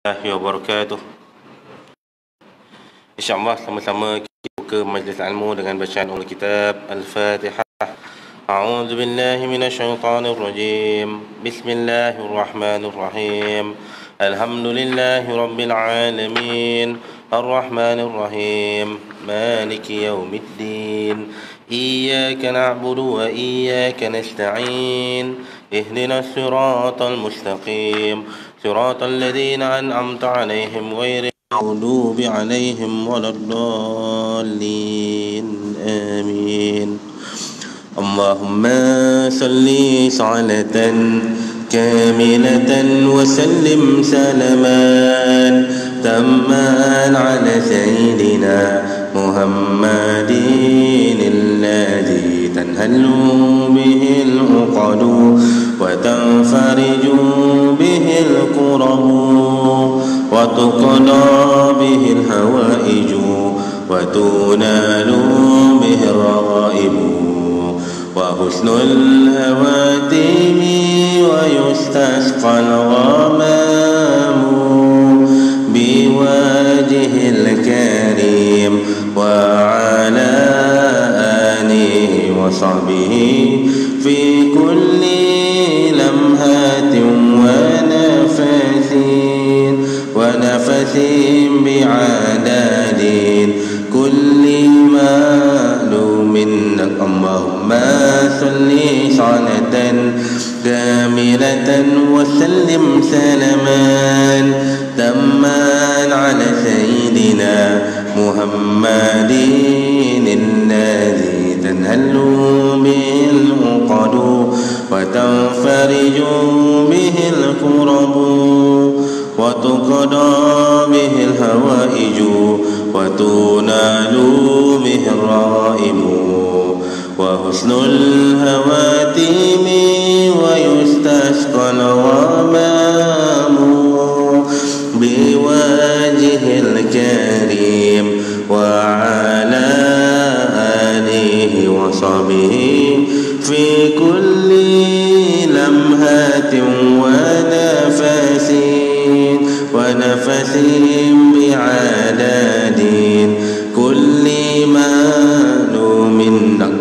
Wabarakatuh. InsyaAllah sama-sama kita buka majlis ilmu dengan bacaan ul kitab Al-Fatihah. A'udzu billahi minasyaitonir rajim. Bismillahirrahmanirrahim. Alhamdulillahi rabbil alamin. Arrahmanir rahim. Maliki yaumiddin. Iyyaka na'budu wa iyyaka nasta'in. Ihdinas siratal mustaqim. صراط الذين أنعمت عليهم غير المغضوب عليهم ولا الضالين آمين. اللهم صل صلاة كاملة وسلم سلاما تاما على سيدنا محمد الذي تنهل به العقد وتنفرج به الكرب وتقضى به الهوائج وتنال به الرغائب وحسن الهواتم ويستسقى الغمام بوجه الكريم وعلى آله وصحبه في كل لمحات ونفس بعدد كل معلوم. اللهم صل صلاة كاملة وسلم سلاما تاما على سيدنا محمد الذي تنهل به العقد وتنفرج به الكرب وتقضى به الهوائج وتنال به الرغائب وحسن الهواتم ويستسقى الغمام بوجه الكريم وعلى آله وصحبه في كل لمحة ونفس بعدد كل معلوم.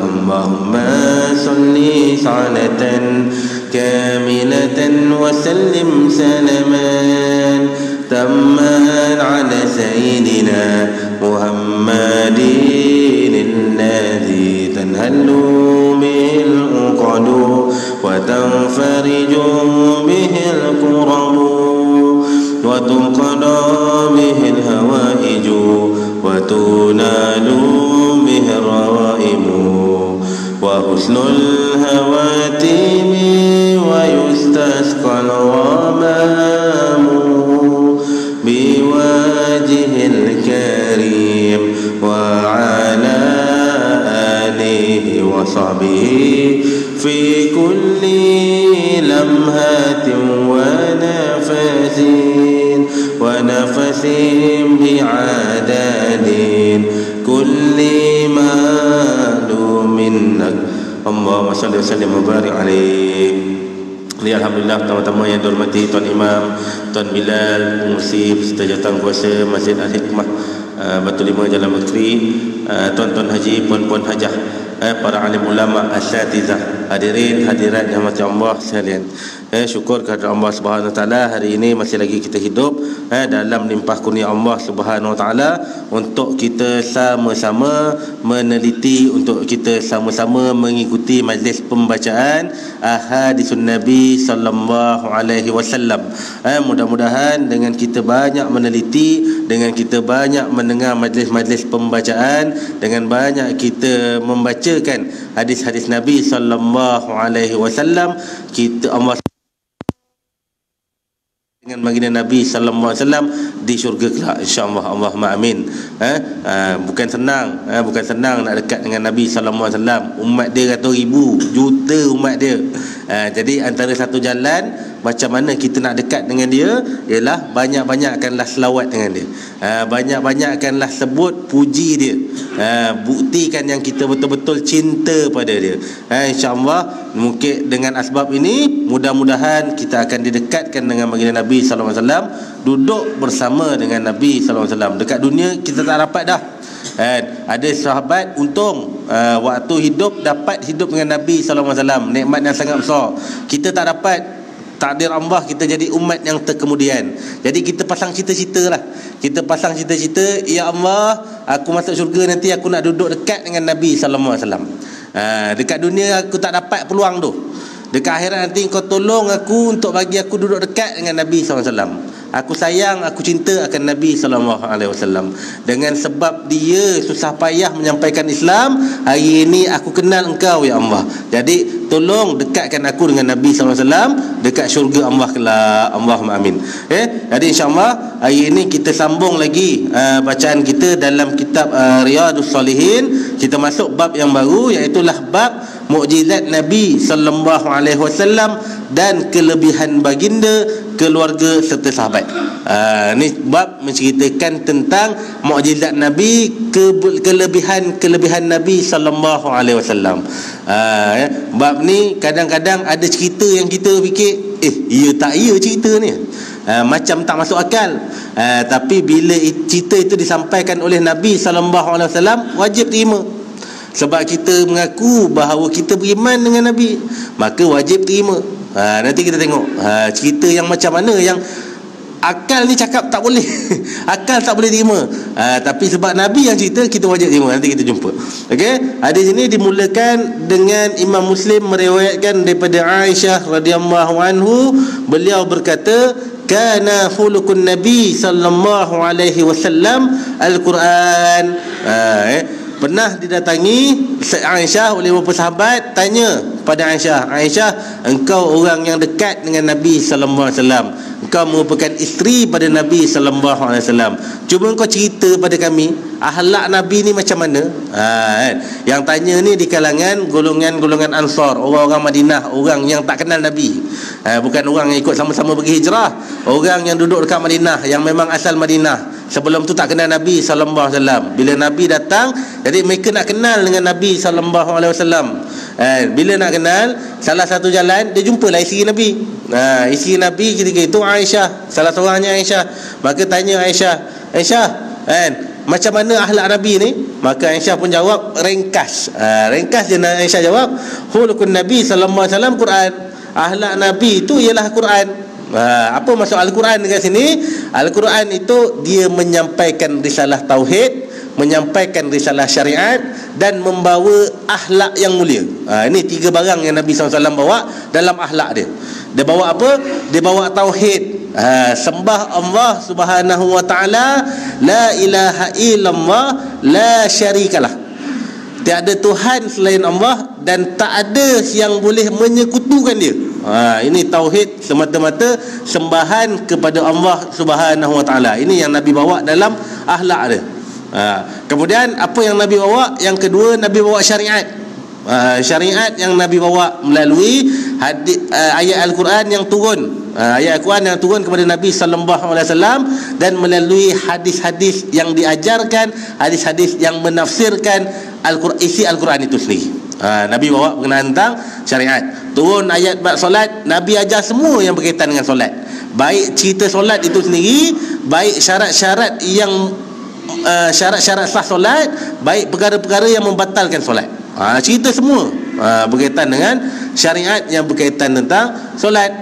اللهم صل صلاة كاملة وسلم سلاما تاما على سيدنا محمد الذي تنهل به العقد وتنفرج به الكرب وتقضى به الهوائج وتنال به الرغائب وحسن الهواتم ويستسقى الغمام بوجه الكريم وعلى آله وصحبه في كل لمحة ونفس بعدد كل معلوم. اللهم صل وسلم وبارك عليه. Alhamdulillah, pertama-tama yang dihormati Tuan Imam, Tuan Bilal, Pengurusi Peserta Jawatankuasa Masjid Al-Hikmah Batu Lima Jalan Mekri, Tuan-tuan Haji, Puan-puan Hajah, para alim ulama, asyatizah, hadirin hadirat yang dirahmati Allah sekalian. Syukur kepada Allah Subhanahu Wa Taala, hari ini masih lagi kita hidup dalam limpah kurnia Allah Subhanahu Wa Taala untuk kita sama-sama meneliti, untuk kita sama-sama mengikuti majlis pembacaan ahadisun Nabi sallallahu alaihi wasallam. Mudah-mudahan dengan kita banyak meneliti, dengan kita banyak mendengar majlis-majlis pembacaan, dengan banyak kita membacakan hadis-hadis Nabi sallallahu alaihi wasallam, kita Allah dengan baginda Nabi sallallahu alaihi wasallam di syurga kelak, insya-Allah. Allahumma amin. Bukan senang nak dekat dengan Nabi sallallahu alaihi wasallam. Umat dia ratus ribu, juta umat dia. Jadi antara satu jalan macam mana kita nak dekat dengan dia, ialah banyak-banyakkanlah selawat dengan dia. Banyak-banyakkanlah sebut puji dia. Buktikan yang kita betul-betul cinta pada dia. InsyaAllah mungkin dengan asbab ini mudah-mudahan kita akan didekatkan dengan baginda Nabi SAW, duduk bersama dengan Nabi SAW. Dekat dunia kita tak dapat dah. Ada sahabat untung waktu hidup dapat hidup dengan Nabi SAW, nikmat yang sangat besar. Kita tak dapat, takdir Allah kita jadi umat yang terkemudian. Jadi kita pasang cita-cita lah. Kita pasang cita-cita, ya Allah, aku masuk syurga nanti aku nak duduk dekat dengan Nabi SAW. Dekat dunia aku tak dapat peluang tu. Dekat akhirat nanti kau tolong aku untuk bagi aku duduk dekat dengan Nabi SAW. Aku sayang, aku cinta akan Nabi SAW. Dengan sebab dia susah payah menyampaikan Islam, hari ini aku kenal engkau ya Allah. Jadi tolong dekatkan aku dengan Nabi SAW dekat syurga Allah kelak. Allahumma amin. Jadi insyaAllah hari ini kita sambung lagi bacaan kita dalam kitab Riyadus Salihin. Kita masuk bab yang baru, iaitulah bab mukjizat Nabi SAW dan kelebihan baginda, keluarga serta sahabat. Ni bab menceritakan tentang mukjizat Nabi, kelebihan Nabi SAW. Bab ni kadang-kadang ada cerita yang kita fikir, iya tak iya cerita ni, macam tak masuk akal. Tapi bila cerita itu disampaikan oleh Nabi SAW, wajib terima. Sebab kita mengaku bahawa kita beriman dengan Nabi, maka wajib terima. Nanti kita tengok cerita yang macam mana yang akal ni cakap tak boleh. Akal tak boleh terima. Tapi sebab Nabi yang cerita, kita wajib terima. Nanti kita jumpa. Okey, hadis ini dimulakan dengan Imam Muslim meriwayatkan daripada Aisyah radhiyallahu anhu, beliau berkata, kana khuluqun Nabi sallallahu alaihi wasallam al-Quran. Pernah didatangi Aisyah oleh beberapa sahabat, tanya pada Aisyah, Aisyah, engkau orang yang dekat dengan Nabi sallallahu alaihi wasallam, engkau merupakan isteri pada Nabi sallallahu alaihi wasallam, cuba engkau cerita pada kami akhlak Nabi ni macam mana. Yang tanya ni di kalangan golongan Ansar, orang-orang Madinah, orang yang tak kenal Nabi, bukan orang yang ikut sama-sama pergi hijrah, orang yang duduk dekat Madinah, yang memang asal Madinah. Sebelum tu tak kenal Nabi sallallahu alaihi wasallam. Bila Nabi datang, jadi mereka nak kenal dengan Nabi sallallahu alaihi wasallam. Bila nak kenal, salah satu jalan dia jumpalah isteri Nabi. Isteri Nabi ketika itu Aisyah, salah seorangnya Aisyah. Maka tanya Aisyah, macam mana akhlak Nabi ni? Maka Aisyah pun jawab ringkas. Ringkas je Aisyah jawab, khuluqun Nabi sallallahu alaihi wasallam Quran. Akhlak Nabi itu ialah Quran. Apa maksud Al-Quran dekat sini? Al-Quran itu dia menyampaikan risalah tauhid, menyampaikan risalah syariat, dan membawa akhlak yang mulia. Ini tiga barang yang Nabi SAW bawa dalam akhlak dia. Dia bawa apa? Dia bawa tauhid, sembah Allah Subhanahu wa taala, la ilaha illallah, la syarikalah. Tiada Tuhan selain Allah dan tak ada yang boleh menyekutukan dia. Ini tauhid, semata-mata sembahan kepada Allah Subhanahu wa taala. Ini yang Nabi bawa dalam akhlak dia. Kemudian apa yang Nabi bawa? Yang kedua, Nabi bawa syariat. Syariat yang Nabi bawa melalui ayat Al-Quran yang turun. Ayat Al-Quran yang turun kepada Nabi sallallahu alaihi wasallam, dan melalui hadis-hadis yang diajarkan, hadis-hadis yang menafsirkan isi Al-Quran itu sendiri. Nabi bawa berkenaan tentang syariat. Turun ayat bab solat, Nabi ajar semua yang berkaitan dengan solat. Baik cerita solat itu sendiri, baik syarat-syarat yang syarat-syarat sah solat, baik perkara-perkara yang membatalkan solat. Cerita semua berkaitan dengan syariat yang berkaitan tentang solat.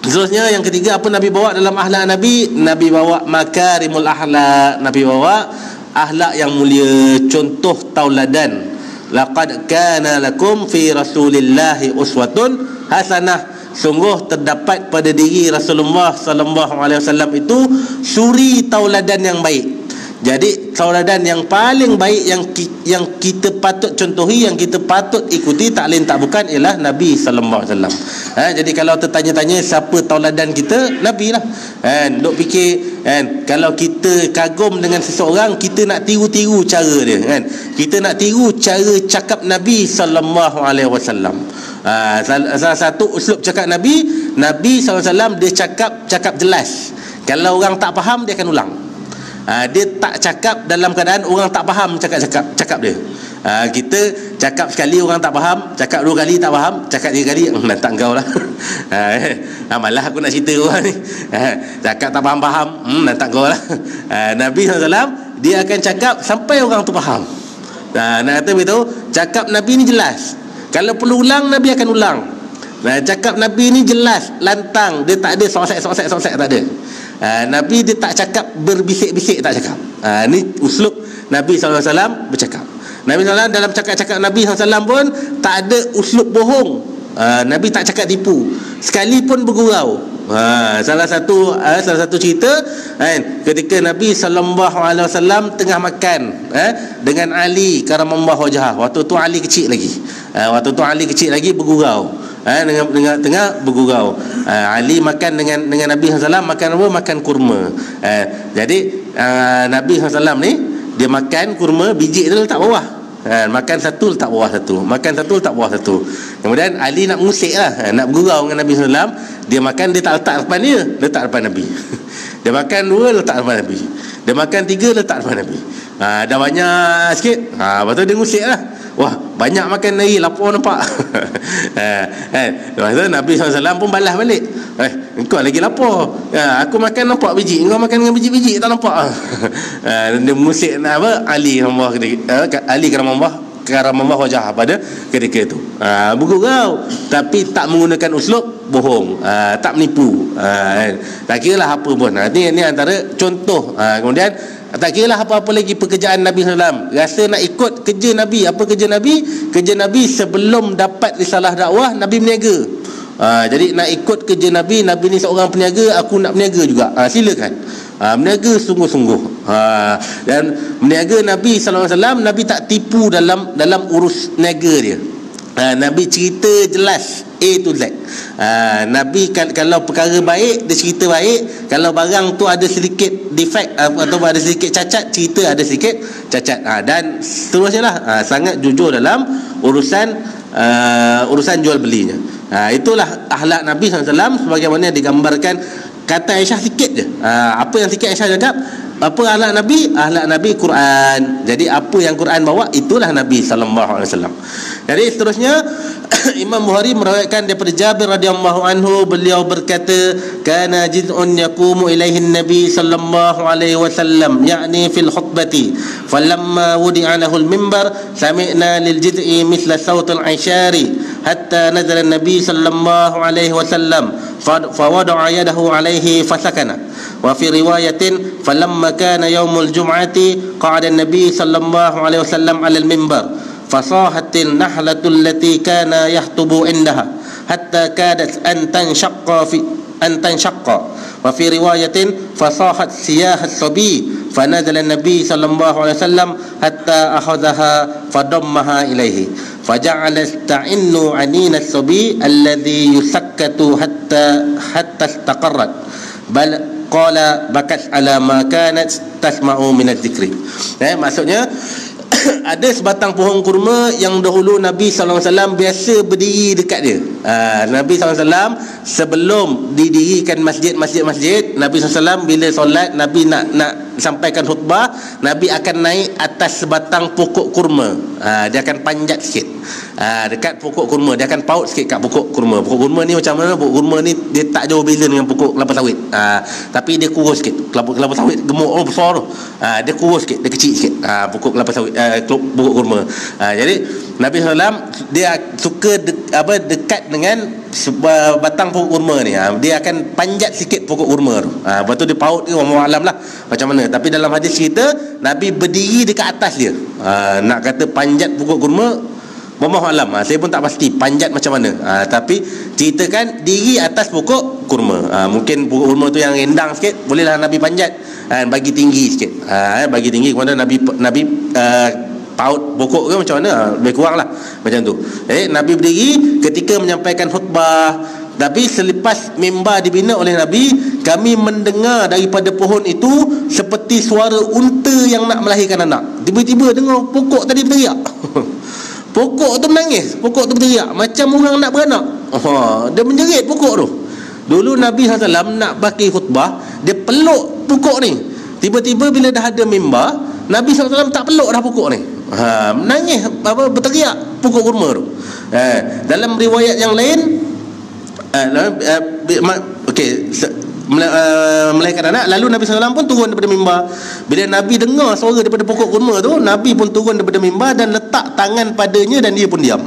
Seterusnya yang ketiga, apa Nabi bawa dalam akhlak Nabi? Nabi bawa makarimul akhlak. Nabi bawa akhlak yang mulia, contoh tauladan. Laqad kana lakum fi Rasulillahi uswatun hasanah. Sungguh terdapat pada diri Rasulullah sallallahu alaihi wasallam itu suri tauladan yang baik. Jadi tauladan yang paling baik yang kita patut contohi, yang kita patut ikuti, tak lain tak bukan ialah Nabi sallallahu alaihi wasallam. Jadi kalau tertanya-tanya siapa tauladan kita, Nabi lah. Duk fikir kalau kita kagum dengan seseorang, kita nak tiru-tiru cara dia, Kita nak tiru cara cakap Nabi sallallahu alaihi wasallam. Salah satu uslub cakap Nabi SAW, dia cakap jelas. Kalau orang tak faham, dia akan ulang. Dia tak cakap dalam keadaan orang tak faham cakap dia. Kita cakap sekali orang tak faham, cakap 2 kali tak faham, cakap 3 kali nantak kau lah. Malah aku nak cerita orang ni. Cakap tak faham, nantak kau lah. Nabi SAW, dia akan cakap sampai orang tu faham. Nak kata begitu, cakap Nabi ni jelas. Kalau perlu ulang, Nabi akan ulang. Cakap Nabi ni jelas, lantang. Dia tak ada sosek, tak ada. Nabi dia tak cakap berbisik-bisik, tak cakap. Ni uslub Nabi SAW bercakap. Nabi SAW dalam cakap-cakap Nabi SAW pun tak ada uslub bohong. Nabi tak cakap tipu, sekalipun bergurau. Salah satu cerita ketika Nabi SAW tengah makan dengan Ali karamallahu wajhah. Waktu tu Ali kecil lagi, bergurau. Tengah bergurau. Ali makan dengan Nabi SAW, makan apa? Makan kurma. Jadi Nabi SAW ni dia makan kurma, biji tu letak bawah. Makan satu letak bawah satu, makan satu letak bawah satu. Kemudian Ali nak mengusik lah, nak bergurau dengan Nabi SAW. Dia makan, dia tak letak depan dia, letak depan Nabi. Dia makan 2, letak depan Nabi. Dia makan 3, letak depan Nabi. Dah banyak sikit, lepas tu dia ngusik lah. Wah, banyak makan lagi, lapar nampak. Lepas tu Nabi SAW pun balas balik, engkau lagi lapar. Aku makan nampak biji, engkau makan dengan biji-biji tak nampak. Dia musik apa? Ali karamallahu wajhah pada ketika itu. Bergurau tapi tak menggunakan uslub bohong, tak menipu. Tak kira lah apa pun. Ini antara contoh. Kemudian tak kira lah apa-apa lagi pekerjaan Nabi SAW. Rasa nak ikut kerja Nabi. Apa kerja Nabi? Kerja Nabi sebelum dapat risalah dakwah, Nabi berniaga. Jadi nak ikut kerja Nabi ni seorang peniaga, aku nak berniaga juga. Silakan. Berniaga sungguh-sungguh. Dan berniaga Nabi SAW, Nabi tak tipu dalam urus niaga dia. Nabi cerita jelas A to Z. Nabi kalau perkara baik, dia cerita baik. Kalau barang tu ada sedikit defect atau ada sedikit cacat, cerita ada sedikit cacat. Dan seterusnya lah. Sangat jujur dalam urusan jual belinya. Itulah akhlak Nabi SAW sebagaimana digambarkan. Kata Aisyah sikit je. Apa yang sikit Aisyah cakap? Apa akhlak Nabi? Akhlak Nabi Quran. Jadi apa yang Quran bawa, itulah Nabi SAW. Jadi seterusnya Imam Bukhari meriwayatkan daripada Jabir radhiyallahu anhu, beliau berkata, kana jiz'un yaqumu ilaihi an-nabi sallallahu alaihi wasallam, yakni fil khutbati, falamma wudi'a lahu al-minbar sami'na lil jiz'i mithla sawt al-'ishari hatta nazala an-nabi sallallahu alaihi wasallam fawada'a yadahu alaihi fasakana. Wa fi riwayatin falamma kana yaumul jum'ati qa'ada an-nabi sallallahu alaihi wasallam 'ala al-minbar فصاحت النحلة التي كان يخطب عندها حتى كادت أن تنشق وفي رواية فصاحت سياح الصبي فنزل النبي صلى الله عليه وسلم حتى أخذها فضمها إليه فجعل يستعن عنين الصبي الذي يسكت حتى استقرت بل قال بكت على ما كانت تسمع من الذكر. Maksudnya ada sebatang pohon kurma yang dahulu Nabi SAW biasa berdiri dekat dia. Nabi SAW sebelum didirikan masjid, Nabi SAW bila solat, Nabi nak sampaikan khutbah, Nabi akan naik atas sebatang pokok kurma. Dia akan panjat sikit dekat pokok kurma. Dia akan paut sikit kat pokok kurma. Pokok kurma ni macam mana? Pokok kurma ni dia tak jauh beza dengan pokok kelapa sawit. Tapi dia kurus sikit. Kelapa sawit gemuk besar tu. Dia kurus sikit, dia kecil sikit. Pokok kelapa sawit, pokok kurma. Jadi Nabi SAW dia suka dekat dengan batang pokok kurma ni. Dia akan panjat sikit pokok kurma tu. Lepas tu dia paut ke, wallahu alam lah macam mana. Tapi dalam hadis cerita Nabi berdiri dekat atas dia. Nak kata panjat pokok kurma, wallahu alam, saya pun tak pasti panjat macam mana. Tapi ceritakan diri atas pokok kurma. Mungkin pokok kurma tu yang rendang sikit, bolehlah Nabi panjat, bagi tinggi sikit. Bagi tinggi, kemudian Nabi paut pokok ke macam mana, lebih kurang lah macam tu. Jadi Nabi berdiri ketika menyampaikan khutbah. Tapi selepas mimbar dibina oleh Nabi, kami mendengar daripada pohon itu seperti suara unta yang nak melahirkan anak. Tiba-tiba dengar pokok tadi berteriak. Pokok tu menangis, pokok tu berteriak macam orang nak beranak. Dia menjerit pokok tu. Dulu Nabi SAW nak bagi khutbah, dia peluk pokok ni. Tiba-tiba bila dah ada mimbar, Nabi SAW tak peluk dah pokok ni. Menangis, berteriak pokok kurma tu. Dalam riwayat yang lain, melahirkan anak, lalu Nabi SAW pun turun daripada mimbar. Bila Nabi dengar suara daripada pokok kurma tu, Nabi pun turun daripada mimbar dan letak tangan padanya dan dia pun diam.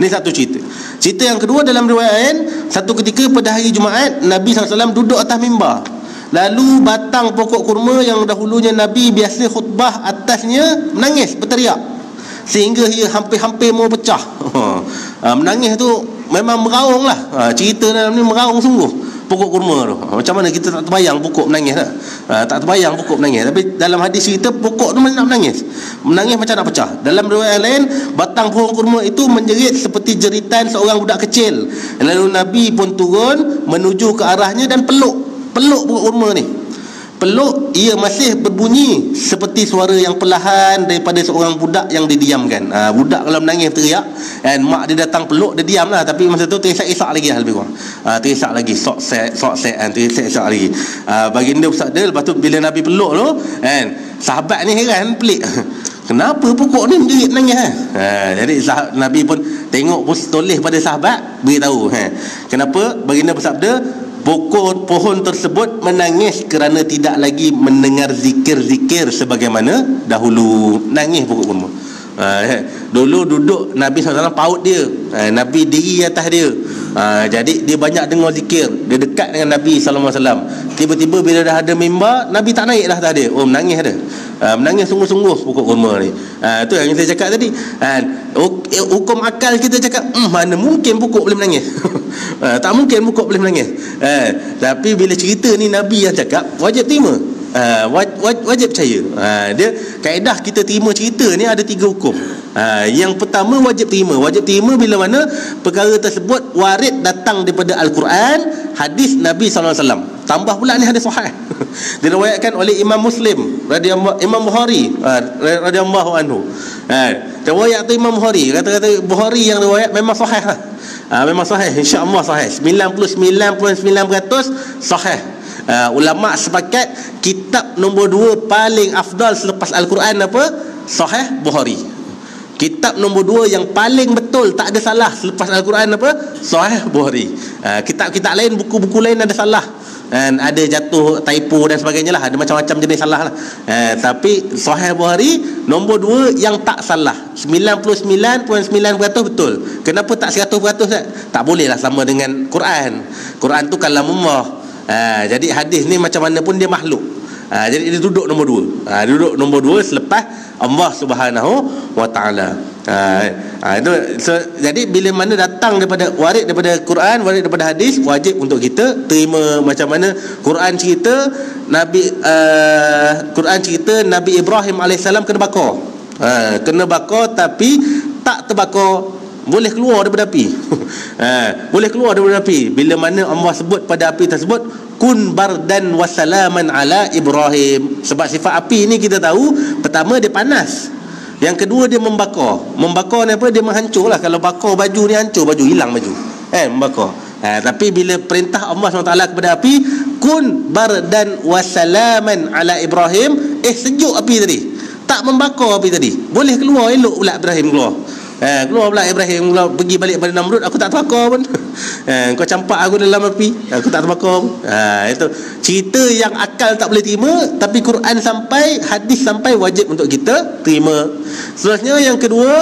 Ni satu cerita. Cerita yang kedua dalam riwayat lain, satu ketika pada hari Jumaat, Nabi SAW duduk atas mimbar. Lalu batang pokok kurma yang dahulunya Nabi biasa khutbah atasnya menangis, berteriak, sehingga ia hampir-hampir mau pecah. Menangis tu memang meraung lah. Cerita dalam ni meraung sungguh pokok kurma tu. Macam mana kita tak terbayang pokok menangis tak? Tak terbayang pokok menangis. Tapi dalam hadis cerita pokok tu nak menangis. Menangis macam nak pecah. Dalam riwayat lain, batang pokok kurma itu menjerit seperti jeritan seorang budak kecil. Lalu Nabi pun turun menuju ke arahnya dan peluk pokok kurma ni. Peluk, ia masih berbunyi seperti suara yang perlahan daripada seorang budak yang didiamkan. Budak kalau menangis teriak, dan mak dia datang peluk, dia diam lah. Tapi masa tu terisak-isak lagi lah, lebih kurang. Terisak lagi, sok-sek, terisak-isak lagi. Baginda bersabda, lepas tu bila Nabi peluk tu, sahabat ni heran, pelik. Kenapa pokok ni menjerit menangis? Jadi Nabi pun tengok, toleh pada sahabat, beritahu. Kenapa? Baginda bersabda, pohon tersebut menangis kerana tidak lagi mendengar zikir-zikir sebagaimana dahulu. Nangis pokok kurma. Dulu duduk Nabi SAW paut dia, Nabi diri atas dia. Jadi dia banyak dengar zikir, dia dekat dengan Nabi SAW. Tiba-tiba bila dah ada mimbar, Nabi tak naik dah atas dia. Menangis dia. Menangis sungguh-sungguh pokok kurma ni. Itu yang saya cakap tadi. Hukum akal kita cakap, mana mungkin pokok boleh menangis. Tak mungkin pokok boleh menangis. Tapi bila cerita ni Nabi yang cakap, wajib terima. Wajib percaya. Dia kaedah kita terima cerita ni ada 3 hukum. Yang pertama, wajib terima. Wajib terima bila mana perkara tersebut warid datang daripada Al-Quran, hadis Nabi SAW. Tambah pula ni hadis sahih. Diriwayatkan oleh Imam Muslim, Imam Bukhari radhiyallahu anhu. Riwayat tu Imam Bukhari, kata-kata Bukhari yang riwayat memang sahih lah. Memang sahih, insya-Allah sahih. 99.9% sahih. Ulama sepakat kitab nombor 2 paling afdal selepas Al-Quran apa? Sahih Bukhari. Kitab nombor 2 yang paling betul, tak ada salah selepas Al-Quran apa? Sahih Bukhari. Kitab-kitab lain, buku-buku lain ada salah, dan ada jatuh typo dan sebagainya lah. Ada macam-macam jenis salah lah. Tapi Sahih Bukhari nombor 2 yang tak salah, 99.9% betul. Kenapa tak 100%? Tak boleh lah sama dengan Quran. Quran tu kalamullah. Jadi hadis ni macam mana pun dia makhluk. Jadi dia duduk nombor 2. Duduk nombor 2 selepas Allah Subhanahu wa taala. Jadi bila mana datang daripada warid daripada Quran, warid daripada hadis, wajib untuk kita terima. Macam mana Quran cerita Nabi Ibrahim alaihissalam kena bakar. Kena bakar tapi tak terbakar, boleh keluar daripada api. Boleh keluar daripada api. Bila mana Allah sebut pada api tersebut, kun bardan wasalaman ala Ibrahim. Sebab sifat api ni kita tahu, pertama dia panas, yang kedua dia membakar. Membakar ni apa? Dia menghancur lah. Kalau bakar baju ni hancur baju, hilang baju, membakar. Tapi bila perintah Allah SWT kepada api, kun bardan wasalaman ala Ibrahim, sejuk api tadi, tak membakar api tadi, boleh keluar elok pula Ibrahim keluar. Keluar pula Ibrahim, pergi balik pada Namrud, aku tak terbakar pun. Kau campak aku dalam api, aku tak terbakar pun. Itu cerita yang akal tak boleh terima, tapi Quran sampai, hadis sampai, wajib untuk kita terima. Seterusnya yang kedua,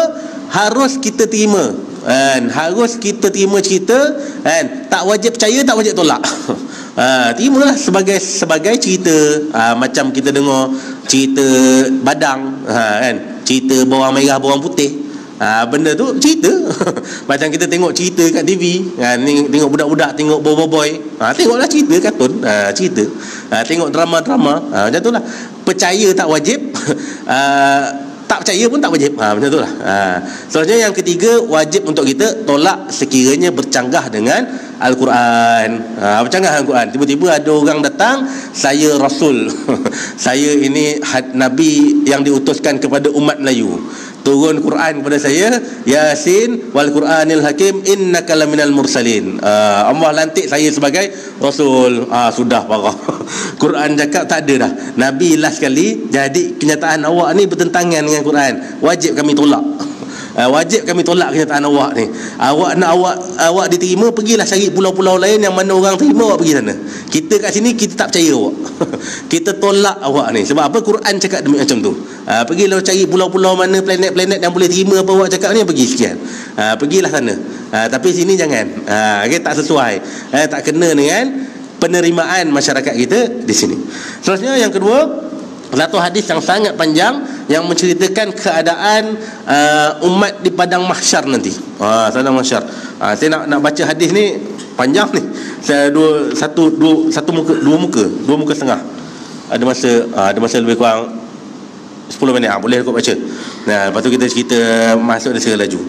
harus kita terima. Harus kita terima cerita, tak wajib percaya, tak wajib tolak. Terimalah sebagai cerita. Macam kita dengar cerita badang, cerita bawang merah bawang putih. Benda tu cerita. Macam kita tengok cerita kat TV, tengok budak-budak tengok boy, tengoklah cerita kartun, cerita. Tengok drama-drama, macam tu lah. Percaya tak wajib, tak percaya pun tak wajib, macam tu lah. Selanjutnya yang ketiga, wajib untuk kita tolak sekiranya bercanggah dengan Al-Quran. Bercanggah dengan Al-Quran. Tiba-tiba ada orang datang, saya Rasul, saya ini Nabi yang diutuskan kepada umat Melayu. turun Quran kepada saya, Yasin wal Quranil Hakim innaka laminal mursalin. Allah lantik saya sebagai rasul. Sudah parah. Quran cakap tak ada dah, Nabi last sekali. Jadi kenyataan awak ni bertentangan dengan Quran, wajib kami tolak. Wajib kami tolak kenyataan awak ni. Awak nak awak diterima, pergilah cari pulau-pulau lain yang mana orang terima, awak pergi sana. Kita kat sini kita tak percaya awak. Kita tolak awak ni. Sebab apa? Quran cakap macam tu. Pergilah cari pulau-pulau mana, planet-planet yang boleh terima apa awak cakap ni, pergi sekian. Pergilah sana. Tapi sini jangan. Okay, tak sesuai. Tak kena dengan penerimaan masyarakat kita di sini. Seterusnya yang kedua, satu hadis yang sangat panjang yang menceritakan keadaan umat di padang mahsyar nanti. Padang mahsyar. Saya nak baca hadis ni panjang ni. Saya dua muka setengah. Ada masa lebih kurang 10 minit. Boleh aku baca. Nah, lepas tu kita cerita masuk dan segala laju.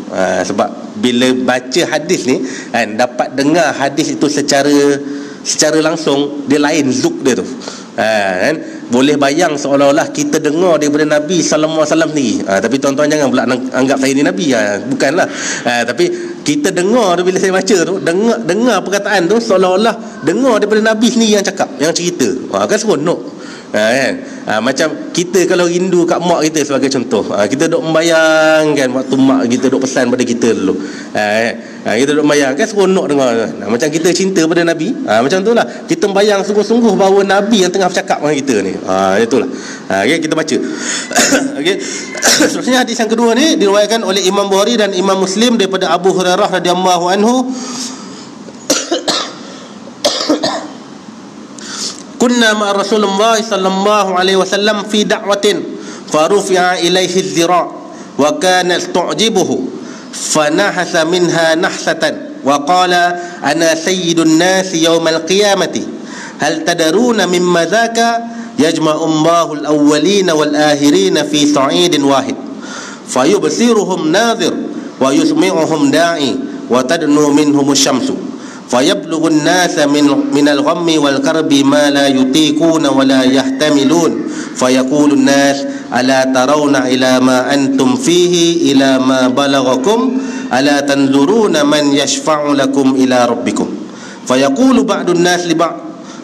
Sebab bila baca hadis ni kan, dapat dengar hadis itu secara langsung, dia lain look dia tu. Kan, boleh bayang seolah-olah kita dengar daripada Nabi sallallahu alaihi wasallam sendiri. Tapi tuan-tuan jangan pula anggap saya ni Nabi. Bukanlah. Tapi kita dengar tu, bila saya baca tu, dengar perkataan tu seolah-olah dengar daripada Nabi sendiri yang cakap, yang cerita. Kan seronok. Kan? Macam kita kalau rindu kat mak kita sebagai contoh, kita duk membayangkan waktu mak kita duk pesan pada kita dulu. Kita duk membayangkan, seronok dengar. Macam kita cinta pada Nabi, macam tu lah. Kita membayang sungguh-sungguh bahawa Nabi yang tengah bercakap dengan kita ni. Itulah. Okay, kita baca. Okay. Seterusnya hadis yang kedua ni diriwayatkan oleh Imam Bukhari dan Imam Muslim daripada Abu Hurairah radhiyallahu anhu. Kunna ma'a Rasulullah sallallahu alaihi wasallam fi da'watin farufi'a ilaihi az-zira' wa kanat tu'jibuhu fanahasa minha nahsatan wa qala ana sayyidun nas yawm al-qiyamati hal tadaruna mimma dhaka yajma'u Allahu al-awwalina wal-akhirina fi sa'idin wahid fayubsiruhum nadhir wa yusmi'uhum da'i wa tadnu minhum asy-syamsu فيبلغ الناس من الغم والكرب ما لا يطيقون ولا يحتملون فيقول الناس ألا ترون إلى ما أنتم فيه إلى ما بلغكم ألا تنظرون من يشفع لكم إلى ربكم فيقول بعض الناس لبعض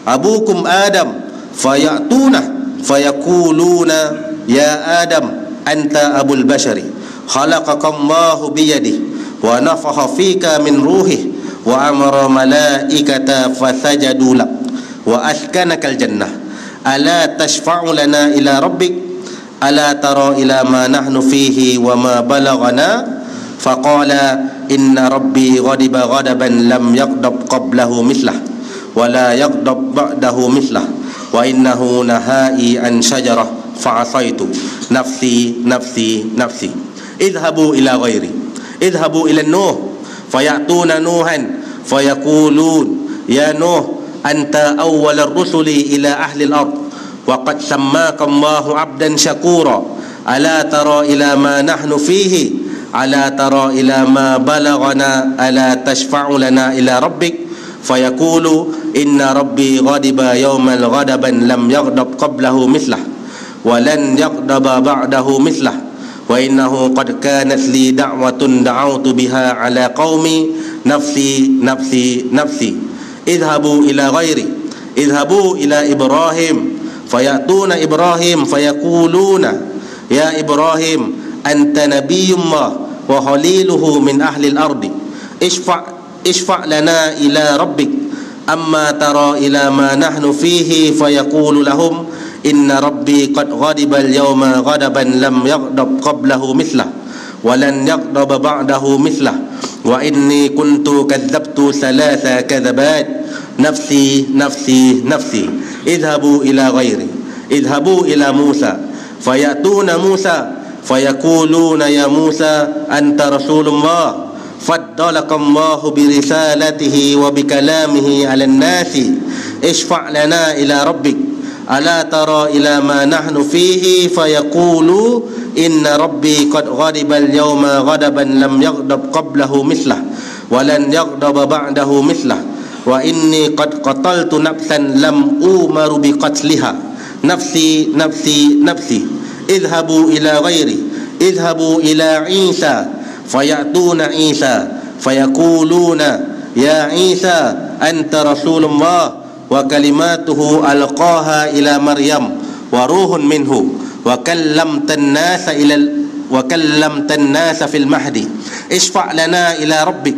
أبوكم آدم فيأتونه فيقولون يا آدم أنت أبو البشر خلقك الله بيده ونفخ فيك من روحه وأمر ملائكة فسجدوا لك وأسكنك الجنة ألا تشفع لنا إلى ربك ألا ترى إلى ما نحن فيه وما بلغنا فقال إن ربي غضب غضبا لم يغضب قبله مثله ولا يغضب بعده مثله وإنه نهائي عن شجرة فعصيت نفسي نفسي نفسي اذهبوا إلى غيري اذهبوا إلى النوح فيأتون نوحا فيقولون يا نوح أنت أول الرسل إلى أهل الأرض وقد سماك الله عبدا شكورا ألا ترى إلى ما نحن فيه ألا ترى إلى ما بلغنا ألا تشفع لنا إلى ربك فيقول إن ربي غضب يوما غضبا لم يغضب قبله مثله ولن يغضب بعده مثله وإنه قد كانت لي دعوة دعوت بها على قومي نفسي نفسي نفسي اذهبوا إلى غيري اذهبوا إلى إبراهيم فيأتون إبراهيم فيقولون يا إبراهيم أنت نبي الله وخليله من أهل الأرض اشفع لنا إلى ربك أما ترى إلى ما نحن فيه فيقول لهم إن ربي قد غضب اليوم غضبا لم يغضب قبله مثله ولن يغضب بعده مثله وإني كنت كذبت 3 كذبات نفسي نفسي نفسي اذهبوا إلى غيري اذهبوا إلى موسى فيأتون موسى فيقولون يا موسى أنت رسول الله فضلك الله برسالته وبكلامه على الناس اشفع لنا إلى ربك ألا ترى إلى ما نحن فيه فيقول إن ربي قد غضب اليوم غضبا لم يغضب قبله مثله ولن يغضب بعده مثله وإني قد قتلت نفسا لم أؤمر بقتلها نفسي نفسي نفسي اذهبوا إلى غيري idhabu ila Isa fayatuna Isa fayaquluna ya Isa anta rasulullah wa kalimatuhu alqaha ila Maryam wa ruhun minhu wa kallamtan nasa fil mahdi ishfa' lana ila rabbik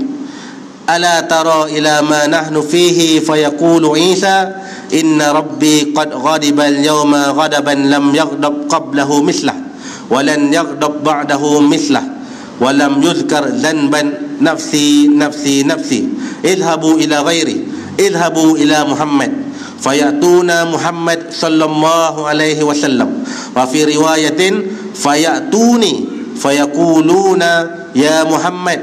ala tara ila ma nahnu fihi fayaqulu Isa inna rabbi qad ghadiba al-yawma ghadaban lam yaghdab qablahu mislah wa lan yaghdab ba'dahu mislah wa lam yuzkar dhanban nafsi nafsi nafsi idhabu ila ghairi idhabu ila Muhammad fayatuna Muhammad sallallahu alaihi wasallam wa fi riwayatin fayatuni fayaquluna ya Muhammad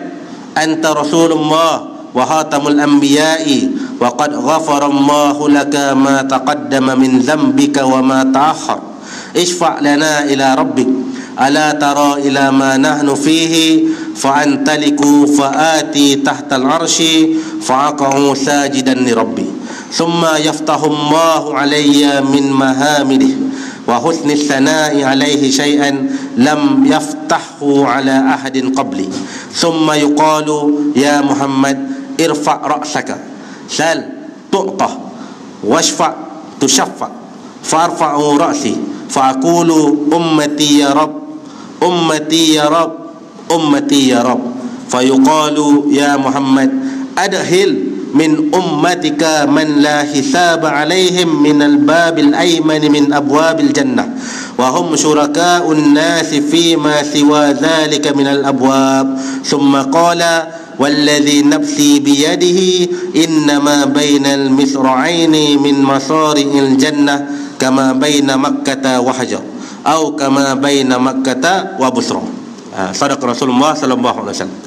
anta rasulullah wa khatamul anbiya'i wa qad ghafara Allahu laka ma taqaddama min dhanbika wa ma ta'akhkhar ishfa' lana ila rabbik ala tara ila ma nahnu fihi fa'antaliku fa'ati tahta al-arshi fa'aqa'u sajidan li rabbi thumma yaftahu Allahu alayya min mahamidihi wa husni as-sana'i alayhi shay'an lam yaftahu ala ahadin qabli thumma yuqalu ya Muhammad irfa' ra'saka sal tu'tah washfa' tushaffa' farfa'u ra'si fa'aqulu ummati ya rab ummati ya rab ummati ya rab fayuqalu ya Muhammad adkhil min ummatika man la hisaba alaihim min al-babil ayman min abwabil jannah wa hum syuraka'un nasi fima siwa dhalika min al-abwab thumma qala والذي نفسي بيده إنما بين المصرعين من مصارع الجنة كما بين مكة وحجر أو كما بين مكة وبصرى. Sadaq Rasulullah sallallahu alaihi wasallam.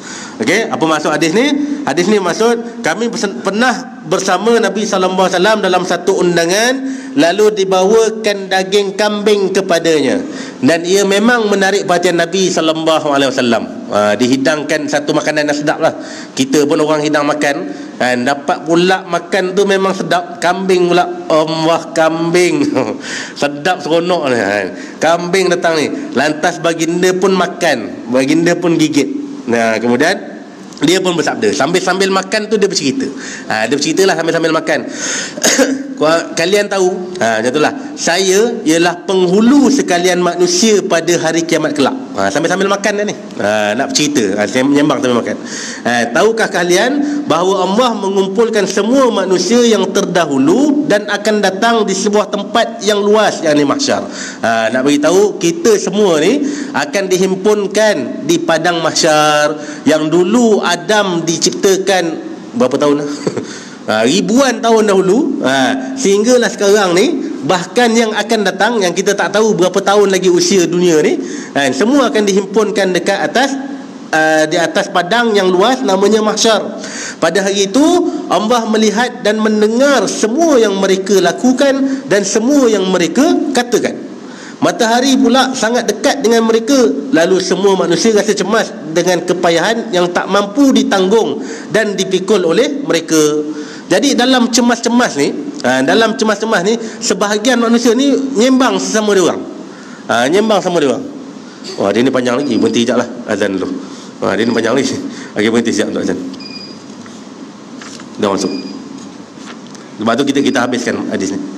Okey, apa maksud hadis ni? Hadis ni maksud kami pernah bersama Nabi sallallahu alaihi wasallam dalam satu undangan, lalu dibawakan daging kambing kepadanya dan ia memang menarik perhatian Nabi sallallahu alaihi wasallam. Dihidangkan satu makanan yang sedap lah. Kita pun orang hidang makan, dapat pula makan tu memang sedap. Kambing pula, Allah kambing sedap seronok ni. Kambing datang ni, lantas baginda pun makan, baginda pun gigit. Nah, kemudian dia pun bersabda sambil makan tu dia bercerita. Dia berceritalah sambil makan. Kalian tahu, macam itulah, saya ialah penghulu sekalian manusia pada hari kiamat kelak. Sambil makan dah ni. Nak bercerita, saya menyembang sambil makan. Tahukah kalian bahawa Allah mengumpulkan semua manusia yang terdahulu dan akan datang di sebuah tempat yang luas, yang ni mahsyar. Nak beritahu kita semua ni akan dihimpunkan di padang mahsyar yang dulu Adam diciptakan berapa tahun? Ribuan tahun dahulu, sehinggalah sekarang ni, bahkan yang akan datang yang kita tak tahu berapa tahun lagi usia dunia ni, semua akan dihimpunkan dekat atas, di atas padang yang luas namanya mahsyar. Pada hari itu Allah melihat dan mendengar semua yang mereka lakukan dan semua yang mereka katakan. Matahari pula sangat dekat dengan mereka. Lalu semua manusia rasa cemas dengan kepayahan yang tak mampu ditanggung dan dipikul oleh mereka. Jadi dalam cemas-cemas ni, sebahagian manusia ni nyembang sesama dia orang. Nyembang sama dia orang. Wah, dia ni panjang lagi, berhenti sekejap lah azan dulu. Dia ni panjang lagi. Okey, berhenti sekejap untuk azan. Dah masuk. Lepas tu kita habiskan hadis ni.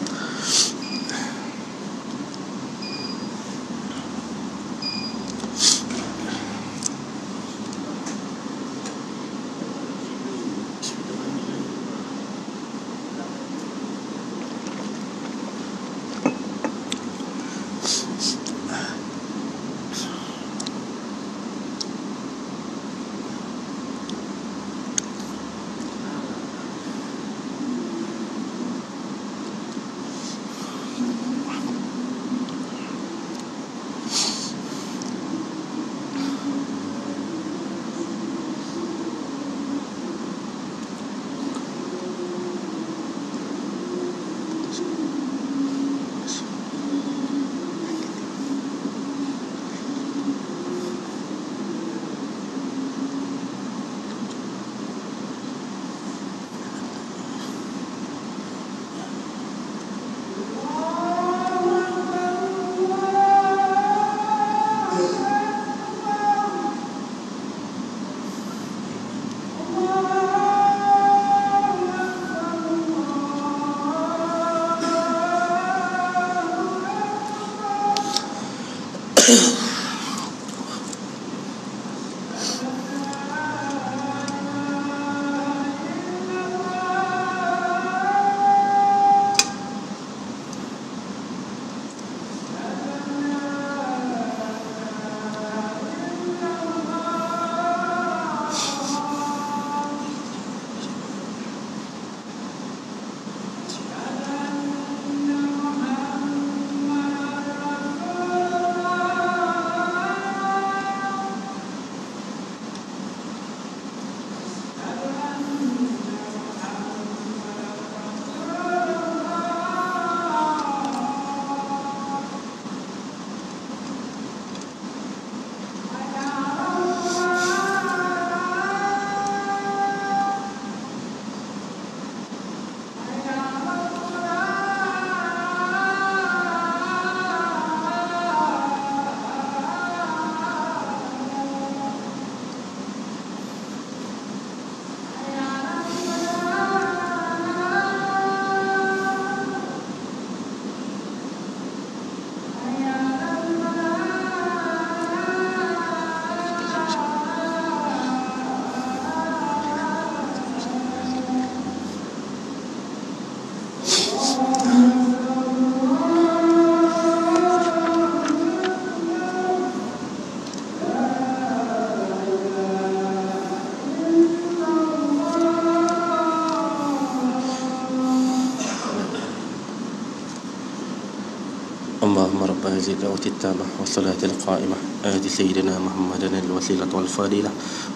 اللهم رب هذه الدعوة التامة والصلاة القائمة آت سيدنا محمدا الوسيلة والفضيلة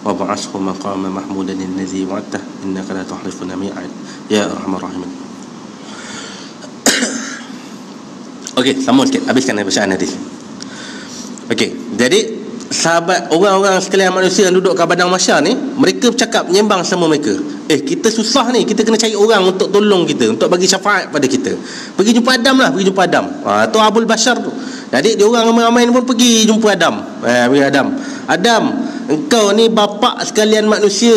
وابعثه مقام محمودا الذي وعدته إنك لا تخلف الميعاد يا أرحم الراحمين. Okey, sambung sikit, habiskan bacaan hadis. Okey, jadi sahabat, orang-orang sekalian manusia yang duduk kat padang mahsyar ni, mereka bercakap menyembang sama mereka. Kita susah ni, kita kena cari orang untuk tolong kita, untuk bagi syafaat pada kita. Pergi jumpa Adam lah, pergi jumpa Adam. Tu Abul Bashar tu. Jadi dia orang ramai-ramai ni pun pergi jumpa Adam. Pergi Adam. Adam, engkau ni bapa sekalian manusia.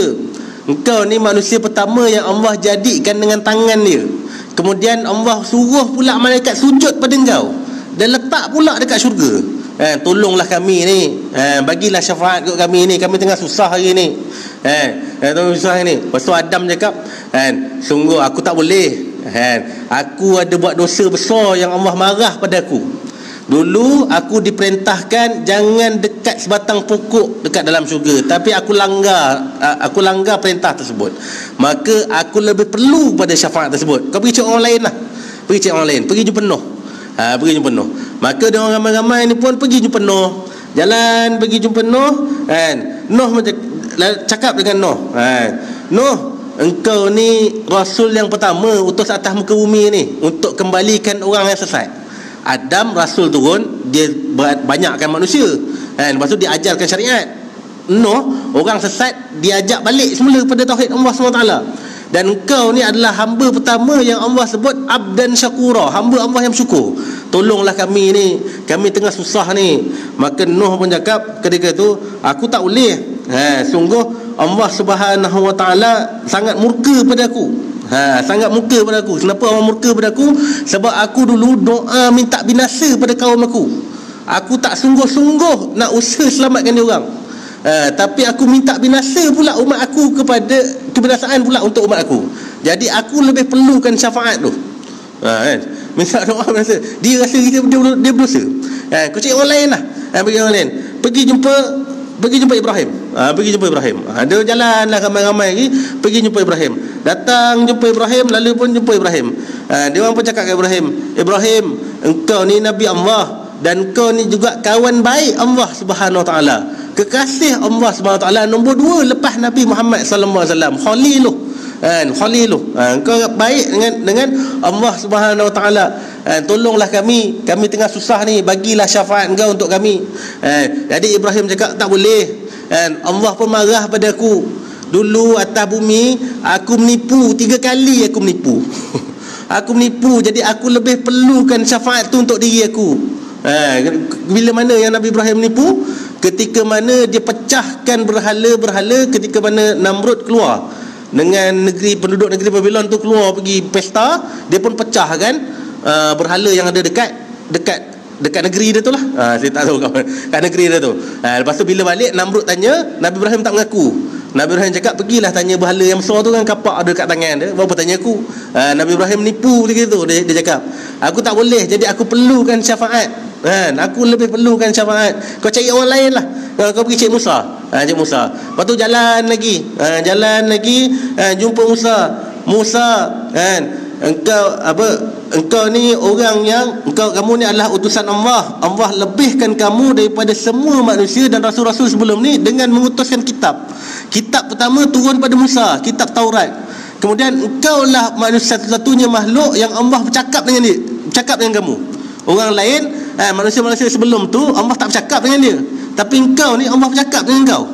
Engkau ni manusia pertama yang Allah jadikan dengan tangan dia. Kemudian Allah suruh pula malaikat sujud pada engkau dan letak pula dekat syurga. Tolonglah kami ni, bagilah syafaat kat kami ni, kami tengah susah hari ni. Tengah susah hari ni. Lepas tu Adam cakap, sungguh aku tak boleh. Aku ada buat dosa besar yang Allah marah pada aku. Dulu aku diperintahkan jangan dekat sebatang pokok dekat dalam syurga, tapi aku langgar perintah tersebut. Maka aku lebih perlu pada syafaat tersebut. Kau pergi cari orang lain lah. Pergi cari orang lain, pergi jumpa Nuh. Pergi jumpa Nuh. Maka dia orang ramai-ramai ni pun pergi jumpa Nuh. Jalan pergi jumpa Nuh, Nuh cakap dengan Nuh, Nuh, engkau ni rasul yang pertama utus atas muka bumi ni untuk kembalikan orang yang sesat. Adam rasul turun, dia banyakkan manusia, lepas tu dia ajarkan syariat. Nuh orang sesat, dia ajak balik semula pada tauhid Allah SWT. Dan engkau ni adalah hamba pertama yang Allah sebut abdan syakura, hamba Allah yang bersyukur. Tolonglah kami ni, kami tengah susah ni. Maka Nuh pun cakap ketika tu, aku tak boleh. Sungguh Allah Subhanahu Wa Taala sangat murka pada aku. Sangat murka pada aku. Kenapa Allah murka pada aku? Sebab aku dulu doa minta binasa pada kaum aku. Aku tak sungguh-sungguh nak usaha selamatkan dia orang. Tapi aku minta binasa pula umat aku, kepada kebinasaan pula untuk umat aku. Jadi aku lebih perlukan syafaat tu. Minta doa binasa. Dia rasa dia berdosa. Kau cari orang lain lah. Pergi orang lain. Pergi jumpa Ibrahim. Pergi jumpa Ibrahim. Dia jalan lah ramai-ramai lagi, pergi jumpa Ibrahim. Datang jumpa Ibrahim, lalu pun jumpa Ibrahim. Dia orang pun cakap ke Ibrahim, Ibrahim, engkau ni Nabi Allah, dan engkau ni juga kawan baik Allah Subhanahu Wa Taala, kekasih Allah Subhanahu Wa Taala nombor 2 lepas Nabi Muhammad sallallahu alaihi wasallam, Khaliluh. Khaliluh, engkau baik dengan Allah Subhanahu Wa Taala. Tolonglah kami tengah susah ni, bagilah syafaat engkau untuk kami. Jadi Ibrahim cakap tak boleh. Allah pun marah pada aku. Dulu atas bumi aku menipu 3 kali, aku menipu. Aku menipu, jadi aku lebih perlukan syafaat tu untuk diri aku. Bila mana yang Nabi Ibrahim menipu? Ketika mana dia pecahkan berhala-berhala, ketika mana Namrud keluar dengan penduduk negeri Babylon tu keluar pergi pesta, dia pun pecahkan berhala yang ada dekat dekat negeri dia tu lah. Saya tak tahu kat negeri dia tu. Lepas tu bila balik, Namrud tanya, Nabi Ibrahim tak mengaku. Nabi Ibrahim cakap, pergilah tanya berhala yang besar tu kan, kapak ada kat tangan dia, berapa tanya aku. Nabi Ibrahim nipu begitu. Dia cakap, aku tak boleh, jadi aku perlukan syafaat. Aku lebih perlukan syafaat. Kau cari orang lain lah. Kau pergi cik Musa. Cik Musa. Lepas tu jalan lagi, jumpa Musa kan, engkau ni orang yang kamu ni adalah utusan Allah. Allah lebihkan kamu daripada semua manusia dan rasul-rasul sebelum ni dengan mengutuskan kitab. Kitab pertama turun pada Musa, kitab Taurat. Kemudian engkau lah manusia satu-satunya makhluk yang Allah bercakap dengan dia, bercakap dengan kamu. Orang lain, manusia-manusia sebelum tu Allah tak bercakap dengan dia, tapi engkau ni Allah bercakap dengan kau.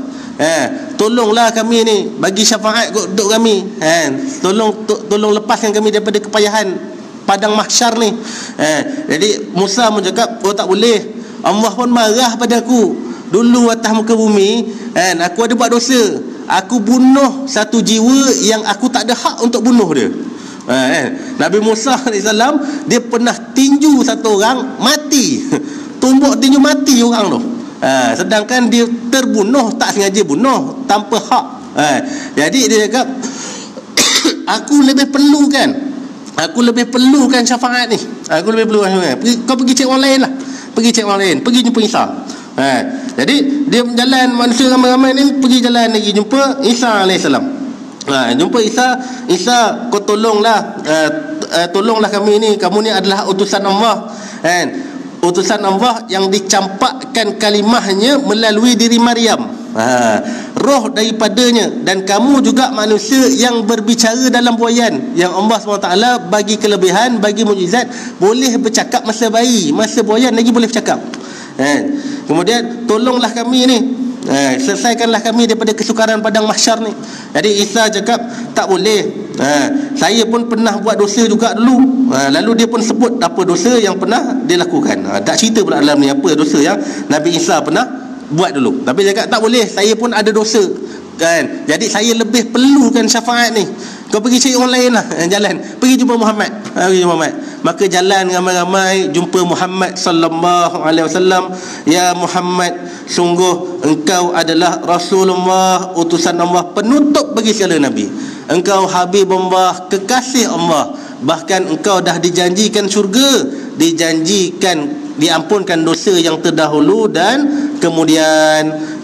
Tolonglah kami ni, bagi syafaat untuk kami. Tolong lepaskan kami daripada kepayahan padang mahsyar ni. Jadi Musa pun cakap, oh tak boleh, Allah pun marah pada aku. Dulu atas muka bumi, aku ada buat dosa. Aku bunuh satu jiwa yang aku tak ada hak untuk bunuh dia. Nabi Musa AS, dia pernah tinju satu orang mati. Tumbuk tinju mati orang tu. Sedangkan dia terbunuh, tak sengaja bunuh, tanpa hak. Jadi dia cakap, aku lebih perlukan syafaat ni. Aku lebih perlukan syafaat. Kau pergi cek orang lain lah. Pergi jumpa Isa. Jadi dia berjalan, manusia ramai-ramai ni pergi jalan lagi, jumpa Isa AS. Jumpa Isa, kau tolonglah kami ni. Kamu ni adalah utusan Allah, utusan Allah yang dicampakkan kalimahnya melalui diri Maryam, roh daripadanya, dan kamu juga manusia yang berbicara dalam buaian, yang Allah SWT bagi kelebihan, bagi mukjizat, boleh bercakap masa bayi, masa buaian lagi boleh bercakap. Kemudian tolonglah kami ni, selesaikanlah kami daripada kesukaran padang mahsyar ni. Jadi Isa cakap, tak boleh. Saya pun pernah buat dosa juga dulu. Lalu dia pun sebut apa dosa yang pernah dia lakukan. Tak cerita pula dalam ni apa dosa yang Nabi Isa pernah buat dulu. Tapi dia cakap tak boleh, saya pun ada dosa kan. Jadi saya lebih perlukan syafaat ni. Kau pergi cari orang lain lah. Jalan, pergi jumpa Muhammad. Maka jalan ramai-ramai, jumpa Muhammad sallallahu alaihi wasallam. Ya Muhammad, sungguh engkau adalah Rasulullah, utusan Allah, penutup bagi segala nabi. Engkau Habibullah, kekasih Allah. Bahkan engkau dah dijanjikan syurga, dijanjikan diampunkan dosa yang terdahulu. Dan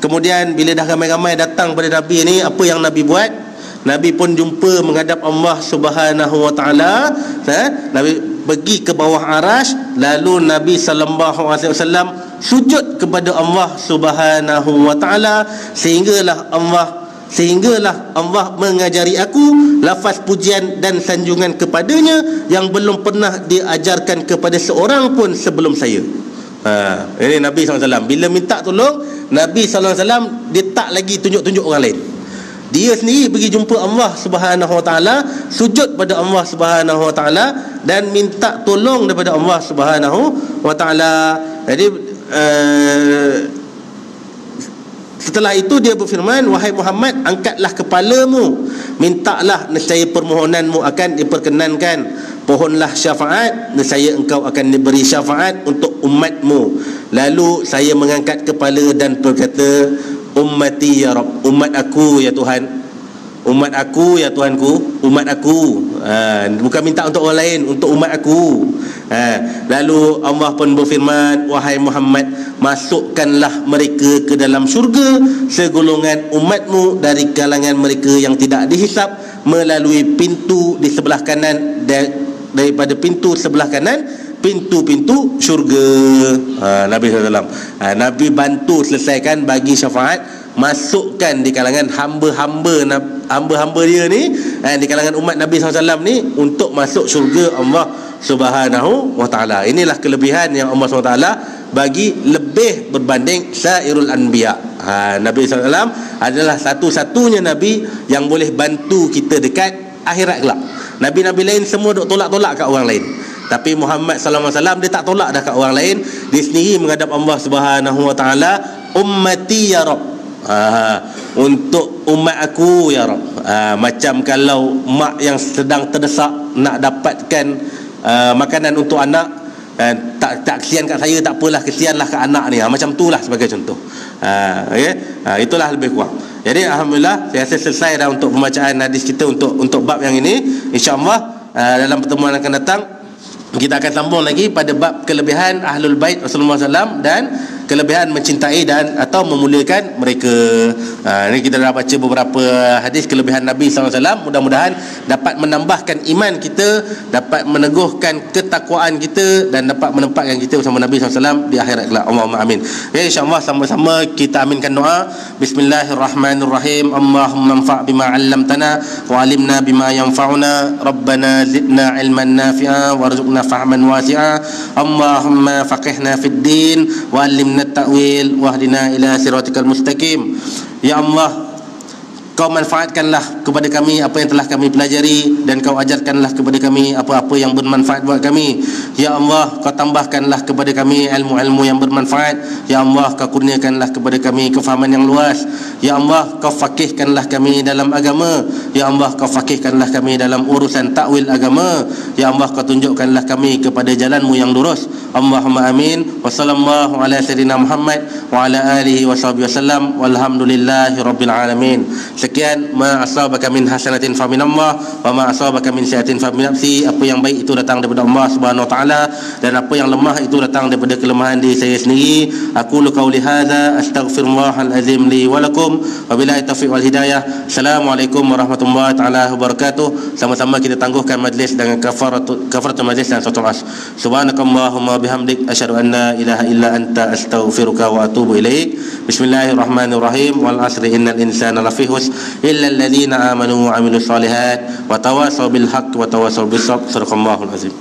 kemudian bila dah ramai-ramai datang pada Nabi ni, apa yang Nabi buat? Nabi pun jumpa menghadap Allah Subhanahu wa taala. Nabi pergi ke bawah arasy, lalu Nabi sallallahu alaihi wasallam sujud kepada Allah Subhanahu wa taala, sehinggalah Allah mengajari aku lafaz pujian dan sanjungan kepadanya yang belum pernah diajarkan kepada seorang pun sebelum saya. Ini Nabi SAW bila minta tolong, Nabi SAW dia tak lagi tunjuk-tunjuk orang lain. Dia sendiri pergi jumpa Allah Subhanahu wa taala, sujud pada Allah Subhanahu wa taala dan minta tolong daripada Allah Subhanahu wa taala. Jadi setelah itu dia berfirman, wahai Muhammad, angkatlah kepalamu, mintalah, nescaya permohonanmu akan diperkenankan. Pohonlah syafaat, nescaya engkau akan diberi syafaat untuk umatmu. Lalu saya mengangkat kepala dan berkata, ummati ya Rabb, umat aku ya Tuhan, umat aku ya Tuhanku, umat aku. Bukan minta untuk orang lain, untuk umat aku. Lalu Allah pun berfirman, wahai Muhammad, masukkanlah mereka ke dalam syurga segolongan umatmu dari kalangan mereka yang tidak dihisap melalui pintu di sebelah kanan, daripada pintu sebelah kanan, pintu-pintu syurga. Nabi SAW, Nabi bantu selesaikan, bagi syafaat, masukkan di kalangan hamba-hamba dia ni, di kalangan umat Nabi SAW ni, untuk masuk syurga Allah Subhanahu wa ta'ala. Inilah kelebihan yang Allah SWT bagi, lebih berbanding sairul anbiya. Nabi SAW adalah satu-satunya Nabi yang boleh bantu kita dekat akhirat kelak. Nabi-Nabi lain semua duk tolak-tolak kat orang lain, tapi Muhammad SAW dia tak tolak dah kat orang lain. Dia sendiri menghadap Allah Subhanahu wa ta'ala, ummati ya Rabb, untuk umat aku ya Rabb. Macam kalau mak yang sedang terdesak nak dapatkan makanan untuk anak, tak kesian kat saya, tak apalah, kesianlah kat anak ni. Macam itulah sebagai contoh. Itulah lebih kurang. Jadi alhamdulillah saya rasa selesai dah untuk pembacaan hadis kita untuk bab yang ini. InsyaAllah dalam pertemuan akan datang kita akan sambung lagi pada bab kelebihan Ahlul Bait Rasulullah SAW dan kelebihan mencintai dan atau memuliakan mereka. Ini kita dah baca beberapa hadis kelebihan Nabi SAW. Mudah-mudahan dapat menambahkan iman kita, dapat meneguhkan ketakwaan kita dan dapat menempatkan kita bersama Nabi SAW di akhirat kelak. Allahumma amin. InsyaAllah sama-sama kita aminkan doa. Bismillahirrahmanirrahim. Allahumma anfa' bima 'allamtana wa 'alimna bima yanfa'una. Rabbana zidna 'ilman nafi'a warzuqna fahman wasi'a. Allahumma faqihna fid din wa 'allimna at-ta'wil wahdina ila siratikal mustaqim. Ya Allah, Kau manfaatkanlah kepada kami apa yang telah kami pelajari, dan Kau ajarkanlah kepada kami apa-apa yang bermanfaat buat kami. Ya Allah, Kau tambahkanlah kepada kami ilmu-ilmu yang bermanfaat. Ya Allah, Kau kurniakanlah kepada kami kefahaman yang luas. Ya Allah, Kau faqihkanlah kami dalam agama. Ya Allah, Kau faqihkanlah kami dalam urusan takwil agama. Ya Allah, Kau tunjukkanlah kami kepada jalanmu yang lurus. Allahumma amin. Wa sallallahu ala sayyidina Muhammad wa ala alihi wa sahbihi wasallam. Walhamdulillahi rabbil alamin. Sekian, ma asabaka min hasanatin fa min Allah wa ma asabaka min sayyi'atin fa min nafsi. Apa yang baik itu datang daripada Allah Subhanahu wa taala, dan apa yang lemah itu datang daripada kelemahan diri saya sendiri. Aku qauli hadza astaghfirullahal azim li wa lakum wa billahi taufiq wal hidayah. Assalamualaikum warahmatullahi taala wabarakatuh. Sama-sama kita tangguhkan majlis dengan kafaratul majlis dan suratul as. Subhanakallahumma bihamdik asyhadu an la ilaha illa anta astaghfiruka wa atubu ilaik. Bismillahirrahmanirrahim. Wal asri innal insana lafi khusr illa alladhina amanu wa amilus solihat wa tawasaw bil haqq wa tawasaw bis sabr. Sadaqallahul azim.